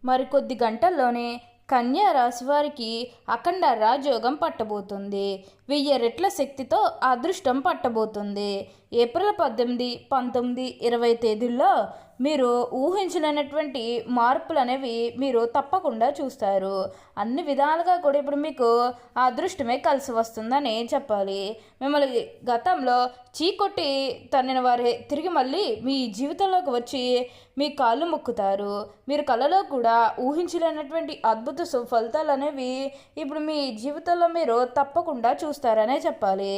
మరికొద్ది గంటల్లోనే కన్యా రాశి వారికి అఖండ రాజయోగం పట్టబోతుంది. 1000 రెట్ల శక్తితో అదృష్టం పట్టబోతుంది. ఏప్రిల్ 18, 19, 20 తేదీల్లో మీరు ఊహించలేనటువంటి మార్పులు అనేవి మీరు తప్పకుండా చూస్తారు. అన్ని విధాలుగా కూడా ఇప్పుడు మీకు అదృష్టమే కలిసి వస్తుందని చెప్పాలి. మిమ్మల్ని గతంలో చీకొట్టి తన్నిన వారే తిరిగి మళ్ళీ మీ జీవితంలోకి వచ్చి మీ కాళ్ళు మొక్కుతారు. మీరు కళలో కూడా ఊహించలేనటువంటి అద్భుత ఫలితాలు అనేవి ఇప్పుడు మీ జీవితంలో మీరు తప్పకుండా చూస్తారనే చెప్పాలి.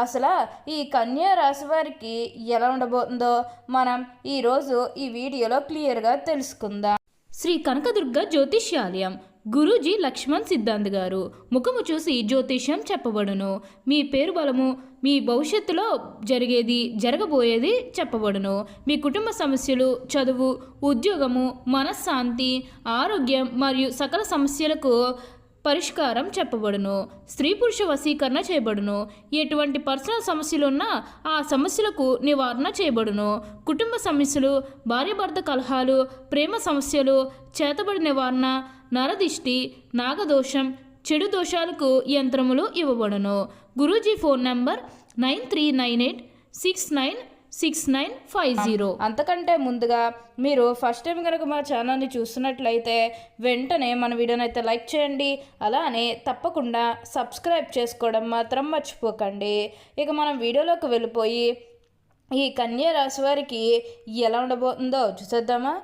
అసలు ఈ కన్యా రాశి వారికి ఎలా ఉండబోతుందో మనం ఈరోజు ఈ వీడియోలో క్లియర్గా తెలుసుకుందాం. శ్రీ కనకదుర్గ జ్యోతిష్యాలయం గురూజీ లక్ష్మణ్ సిద్ధాంత్ గారు. ముఖము చూసి జ్యోతిష్యం చెప్పబడును. మీ పేరు బలము, మీ భవిష్యత్తులో జరిగేది జరగబోయేది చెప్పబడును. మీ కుటుంబ సమస్యలు, చదువు, ఉద్యోగము, మనశ్శాంతి, ఆరోగ్యం మరియు సకల సమస్యలకు పరిష్కారం చెప్పబడును. స్త్రీ పురుష వశీకరణ చేయబడును. ఎటువంటి పర్సనల్ సమస్యలు ఉన్నా ఆ సమస్యలకు నివారణ చేయబడును. కుటుంబ సమస్యలు, భార్యాభర్త కలహాలు, ప్రేమ సమస్యలు, చేతబడి నివారణ, నరదిష్టి, నాగదోషం, చెడు దోషాలకు యంత్రములు ఇవ్వబడును. Guruji phone number 9398696950. అంతకంటే ముందుగా మీరు ఫస్ట్ టైం కనుక మా ఛానల్ని చూస్తున్నట్లయితే వెంటనే మన వీడియోని అయితే లైక్ చేయండి. అలానే తప్పకుండా సబ్స్క్రైబ్ చేసుకోవడం మాత్రం మర్చిపోకండి. ఇక మనం వీడియోలోకి వెళ్ళిపోయి ఈ కన్యా రాశి వారికి ఎలా ఉండబోతుందో చూసేద్దామా.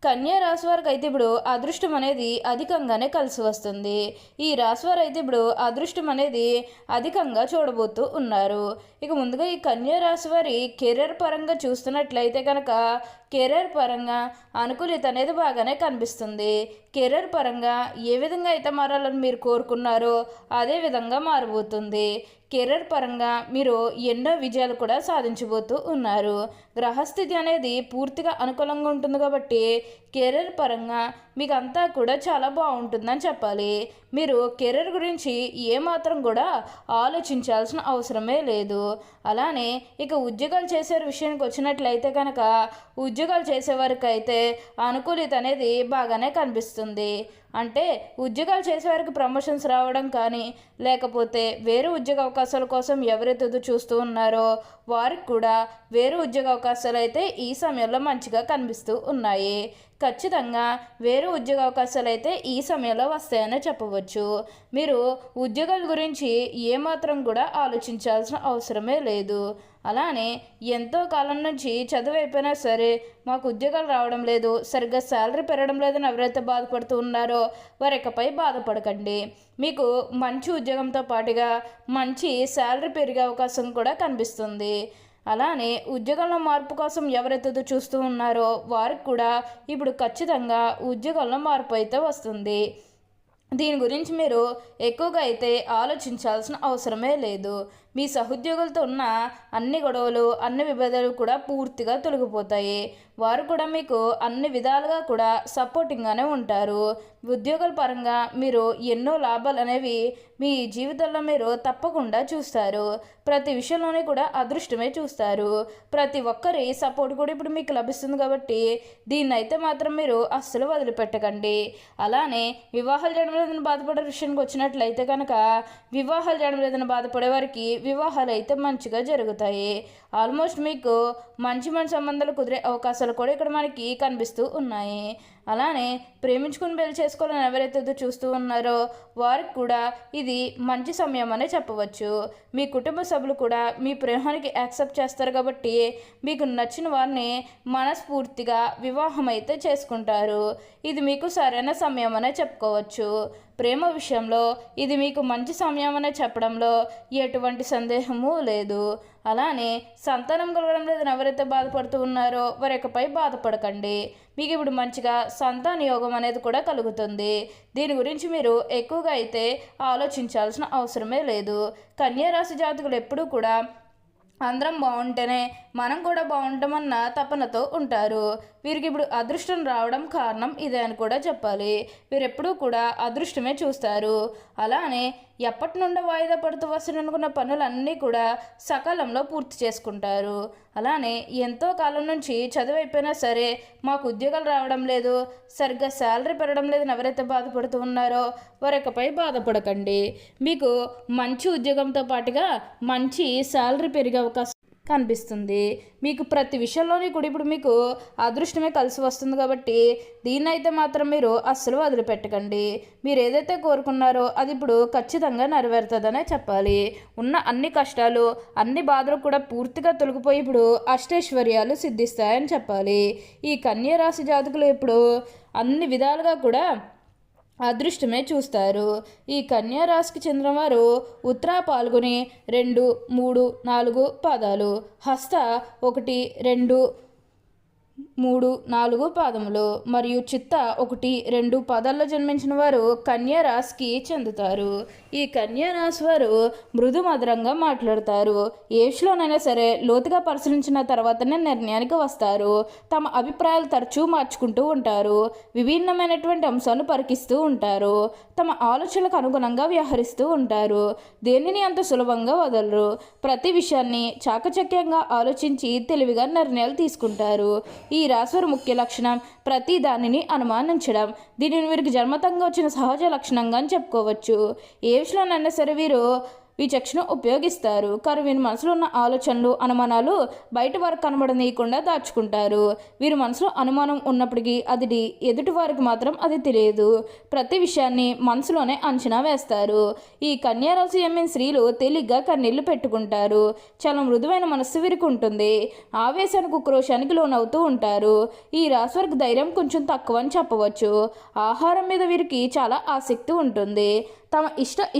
కన్యా రాశి వారికి అయితే ఇప్పుడు అదృష్టం అనేది అధికంగానే కలిసి వస్తుంది. ఈ రాశి వారు అయితే ఇప్పుడు అదృష్టం అనేది అధికంగా చూడబోతూ ఉన్నారు. ఇక ముందుగా ఈ కన్యా రాశి వారి కెరీర్ పరంగా చూస్తున్నట్లయితే కనుక కెరీర్ పరంగా అనుకూలత అనేది బాగానే కనిపిస్తుంది. కెరీర్ పరంగా ఏ విధంగా అయితే మారాలని మీరు కోరుకున్నారో అదే విధంగా మారబోతుంది. కెరీర్ పరంగా మీరు ఎన్నో విజయాలు కూడా సాధించబోతూ ఉన్నారు. గ్రహస్థితి అనేది పూర్తిగా అనుకూలంగా ఉంటుంది కాబట్టి కెరీర్ పరంగా మీకు అంతా కూడా చాలా బాగుంటుందని చెప్పాలి. మీరు కెరీర్ గురించి ఏమాత్రం కూడా ఆలోచించాల్సిన అవసరమే లేదు. అలానే ఇక ఉద్యోగాలు చేసే విషయానికి వచ్చినట్లయితే కనుక ఉద్యోగాలు చేసేవారికి అయితే అనుకూలత అనేది బాగానే కనిపిస్తుంది. అంటే ఉద్యోగాలు చేసేవారికి ప్రమోషన్స్ రావడం కానీ లేకపోతే వేరే ఉద్యోగ అవకాశాల కోసం ఎవరైతే చూస్తూ ఉన్నారో వారికి కూడా వేరే ఉద్యోగ అవకాశాలు అయితే ఈ సమయంలో మంచిగా కనిపిస్తూ ఉన్నాయి. ఖచ్చితంగా వేరే ఉద్యోగ అవకాశాలు అయితే ఈ సమయంలో వస్తాయని చెప్పవచ్చు. మీరు ఉద్యోగాల గురించి ఏమాత్రం కూడా ఆలోచించాల్సిన అవసరమే లేదు. అలానే ఎంతో కాలం నుంచి చదువు అయిపోయినా సరే మాకు ఉద్యోగాలు రావడం లేదు, సరిగ్గా శాలరీ పెరగడం లేదని ఎవరైతే బాధపడుతూ ఉన్నారో వారు ఇకపై బాధపడకండి. మీకు మంచి ఉద్యోగంతో పాటుగా మంచి శాలరీ పెరిగే అవకాశం కూడా కనిపిస్తుంది. అలానే ఉద్యోగంలో మార్పు కోసం ఎవరైతే చూస్తూ ఉన్నారో వారికి కూడా ఇప్పుడు ఖచ్చితంగా ఉద్యోగంలో మార్పు అయితే వస్తుంది. దీని గురించి మీరు ఎక్కువగా అయితే ఆలోచించాల్సిన అవసరమే లేదు. మీ సహోద్యోగులతో ఉన్న అన్ని గొడవలు, అన్ని విభేదాలు కూడా పూర్తిగా తొలగిపోతాయి. వారు కూడా మీకు అన్ని విధాలుగా కూడా సపోర్టింగ్గానే ఉంటారు. ఉద్యోగాల పరంగా మీరు ఎన్నో లాభాలు అనేవి మీ జీవితంలో మీరు తప్పకుండా చూస్తారు. ప్రతి విషయంలోనే కూడా అదృష్టమే చూస్తారు. ప్రతి ఒక్కరి సపోర్ట్ కూడా ఇప్పుడు మీకు లభిస్తుంది కాబట్టి దీన్ని అయితే మాత్రం మీరు అస్సలు వదిలిపెట్టకండి. అలానే వివాహాలు చేయడం లేదని బాధపడే విషయానికి వచ్చినట్లయితే కనుక వివాహాలు చేయడం లేదని బాధపడే వారికి వివాహాలు అయితే మంచిగా జరుగుతాయి. ఆల్మోస్ట్ మీకు మంచి సంబంధాలు కుదిరే అవకాశాలు కూడా ఇక్కడ మనకి కనిపిస్తూ ఉన్నాయి. అలానే ప్రేమించుకుని పెళ్లి చేసుకోవాలని ఎవరైతే చూస్తూ ఉన్నారో వారికి కూడా ఇది మంచి సమయం అనే చెప్పవచ్చు. మీ కుటుంబ సభ్యులు కూడా మీ ప్రేమానికి యాక్సెప్ట్ చేస్తారు కాబట్టి మీకు నచ్చిన వారిని మనస్ఫూర్తిగా వివాహం అయితే చేసుకుంటారు. ఇది మీకు సరైన సమయం అనే చెప్పుకోవచ్చు. ప్రేమ విషయంలో ఇది మీకు మంచి సమయం అనే చెప్పడంలో ఎటువంటి సందేహము లేదు. అలానే సంతానం కలగడం లేదని ఎవరైతే బాధపడుతూ ఉన్నారో వారి ఇకపై బాధపడకండి. మీకు ఇప్పుడు మంచిగా సంతాన యోగం అనేది కూడా కలుగుతుంది. దీని గురించి మీరు ఎక్కువగా అయితే ఆలోచించాల్సిన అవసరమే లేదు. కన్యా రాశి జాతకులు ఎప్పుడూ కూడా అందరం బాగుంటేనే మనం కూడా బాగుంటామన్న తపనతో ఉంటారు. వీరికి ఇప్పుడు అదృష్టం రావడం కారణం ఇదే అని కూడా చెప్పాలి. వీరెప్పుడూ కూడా అదృష్టమే చూస్తారు. అలానే ఎప్పటి నుండో వాయిదా పడుతూ వస్తున్ననుకున్న పనులన్నీ కూడా సకాలంలో పూర్తి చేసుకుంటారు. అలానే ఎంతో కాలం నుంచి చదువు అయిపోయినా సరే మాకు ఉద్యోగాలు రావడం లేదు, సరిగ్గా శాలరీ పెరగడం లేదని ఎవరైతే బాధపడుతూ ఉన్నారో వారికపై బాధపడకండి. మీకు మంచి ఉద్యోగంతో పాటుగా మంచి శాలరీ పెరిగే అవకాశం కనిపిస్తుంది. మీకు ప్రతి విషయంలోని కూడా ఇప్పుడు మీకు అదృష్టమే కలిసి వస్తుంది కాబట్టి దీన్నైతే మాత్రం మీరు అస్సలు వదిలిపెట్టకండి. మీరు ఏదైతే కోరుకున్నారో అది ఇప్పుడు ఖచ్చితంగా నెరవేరుతుందనే చెప్పాలి. ఉన్న అన్ని కష్టాలు అన్ని బాధలు కూడా పూర్తిగా తొలగిపోయి ఇప్పుడు అష్టైశ్వర్యాలు సిద్ధిస్తాయని చెప్పాలి. ఈ కన్యా రాశి జాతకులు ఇప్పుడు అన్ని విధాలుగా కూడా అదృష్టమే చూస్తారు. ఈ కన్యా రాశికి చెందిన వారు ఉత్తర పాల్గొని 2, 3, 4 పాదాలు, హస్త 1, 2, 3, 4 పాదములు మరియు చిత్త 1, 2 పాదాల్లో జన్మించిన వారు కన్యా రాశికి చెందుతారు. ఈ కన్యా రాశి వారు మృదు మధురంగా మాట్లాడతారు. ఏ విషయంలోనైనా సరే లోతుగా పరిశీలించిన తర్వాతనే నిర్ణయానికి వస్తారు. తమ అభిప్రాయాలు తరచూ మార్చుకుంటూ ఉంటారు. విభిన్నమైనటువంటి అంశాలను పరికిస్తూ ఉంటారు. తమ ఆలోచనలకు అనుగుణంగా వ్యవహరిస్తూ ఉంటారు. దేనిని అంత సులభంగా వదలరు. ప్రతి విషయాన్ని చాకచక్యంగా ఆలోచించి తెలివిగా నిర్ణయాలు తీసుకుంటారు. ఈ రాశివారి ముఖ్య లక్షణం ప్రతి దానిని అనుమానించడం. దీనిని వీరికి జన్మతంగా వచ్చిన సహజ లక్షణంగా అని చెప్పుకోవచ్చు. ఏ విషయంలోనైనా సరే వీరు విచక్షణ ఉపయోగిస్తారు. కానీ వీరి మనసులో ఉన్న ఆలోచనలు అనుమానాలు బయట వారికి కనబడనీయకుండా దాచుకుంటారు. వీరి మనసులో అనుమానం ఉన్నప్పటికీ అది ఎదుటి వారికి మాత్రం అది తెలియదు. ప్రతి విషయాన్ని మనసులోనే అంచనా వేస్తారు. ఈ కన్యా రాశి ఎమ్మిన స్త్రీలు తేలిగ్గా కన్నీళ్లు పెట్టుకుంటారు. చాలా మృదువైన మనస్సు వీరికి ఉంటుంది. ఆవేశానికి ఉక్రోషానికి లోనవుతూ ఉంటారు. ఈ రాశి వారికి ధైర్యం కొంచెం తక్కువ అని చెప్పవచ్చు. ఆహారం మీద వీరికి చాలా ఆసక్తి ఉంటుంది. తమ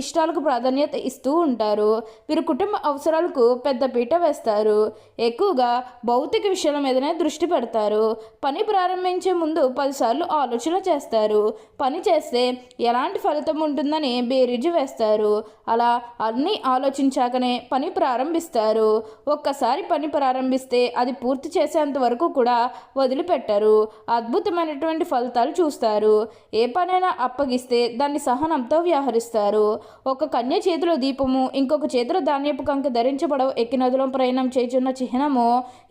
ఇష్టాలకు ప్రాధాన్యత ఇస్తూ ఉంటారు. వీరు కుటుంబ అవసరాలకు పెద్ద పీట వేస్తారు. ఎక్కువగా భౌతిక విషయాల మీదనే దృష్టి పెడతారు. పని ప్రారంభించే ముందు 10 సార్లు ఆలోచన చేస్తారు. పని చేస్తే ఎలాంటి ఫలితం ఉంటుందని బేరీజు వేస్తారు. అలా అన్నీ ఆలోచించాకనే పని ప్రారంభిస్తారు. ఒక్కసారి పని ప్రారంభిస్తే అది పూర్తి చేసేంత వరకు కూడా వదిలిపెట్టరు. అద్భుతమైనటువంటి ఫలితాలు చూస్తారు. ఏ పనైనా అప్పగిస్తే దాన్ని సహనంతో వ్యవహరిస్తారు. ఒక కన్య చేతిలో దీపము, ఇంకొక చేతిలో ధాన్యపు కంకి ధరించబడవ ఎక్కి నదులో ప్రయాణం చేయుచున్న చిహ్నము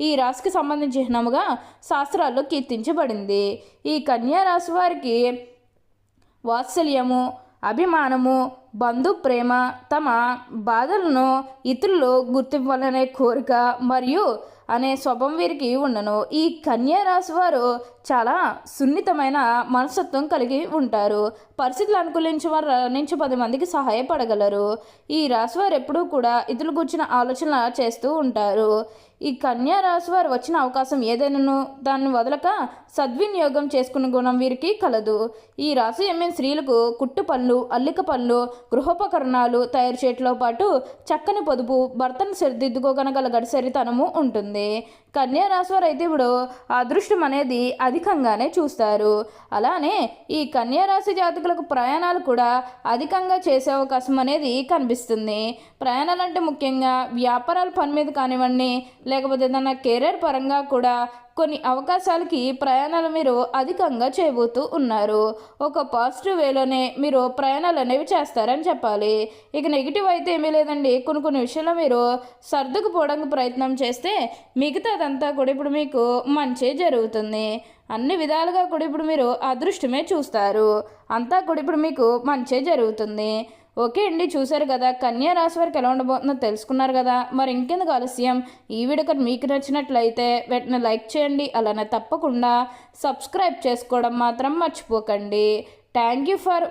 ఈ రాశికి సంబంధించిన చిహ్నముగా శాస్త్రాల్లో కీర్తించబడింది. ఈ కన్యా రాశి వారికి వాత్సల్యము, అభిమానము, బంధు ప్రేమ, తమ బాధలను ఇతరులు గుర్తింపాలనే కోరిక మరియు అనే స్వభావం వీరికి ఉండను. ఈ కన్యా రాశి వారు చాలా సున్నితమైన మనస్తత్వం కలిగి ఉంటారు. పరిస్థితులు అనుకూలించి వారు నుంచి 10 మందికి సహాయపడగలరు. ఈ రాశి వారు ఎప్పుడూ కూడా ఇతరులు కూర్చున్న ఆలోచన చేస్తూ ఉంటారు. ఈ కన్యా రాశి వారు వచ్చిన అవకాశం ఏదైనాను దాన్ని వదలక సద్వినియోగం చేసుకునే గుణం వీరికి కలదు. ఈ రాశి ఎమ్మిన స్త్రీలకు కుట్టు పనులు, అల్లిక పనులు, గృహోపకరణాలు తయారు చేయడంతో పాటు చక్కని పొదుపు, భర్తను సరిదిద్దుకోగల గడిసరితనము ఉంటుంది. కన్యా రాశి వారు అయితే ఇప్పుడు అదృష్టం అనేది అధికంగానే చూస్తారు. అలానే ఈ కన్యా రాశి జాతకులకు ప్రయాణాలు కూడా అధికంగా చేసే అవకాశం అనేది కనిపిస్తుంది. ప్రయాణాలు అంటే ముఖ్యంగా వ్యాపారాల పని మీద కానివ్వండి, లేకపోతే ఏదైనా కెరీర్ పరంగా కూడా కొన్ని అవకాశాలకి ప్రయాణాలు మీరు అధికంగా చేయబోతూ ఉన్నారు. ఒక పాజిటివ్ వేలోనే మీరు ప్రయాణాలు అనేవి చేస్తారని చెప్పాలి. ఇక నెగిటివ్ అయితే ఏమీ లేదండి. కొన్ని విషయాల్లో మీరు సర్దుకుపోవడానికి ప్రయత్నం చేస్తే మిగతాదంతా కూడా ఇప్పుడు మీకు మంచి జరుగుతుంది. అన్ని విధాలుగా కూడా ఇప్పుడు మీరు అదృష్టమే చూస్తారు. అంతా కూడా ఇప్పుడు మీకు మంచి జరుగుతుంది. ఓకే అండి, చూసారు కదా కన్యా రాశి వారికి ఎలా ఉండబోతుందో తెలుసుకున్నారు కదా. మరి ఇంకెందుకు ఆలస్యం, ఈ వీడియో కానీ మీకు నచ్చినట్లయితే వెంటనే లైక్ చేయండి. అలానే తప్పకుండా సబ్స్క్రైబ్ చేసుకోవడం మాత్రం మర్చిపోకండి. Thank you for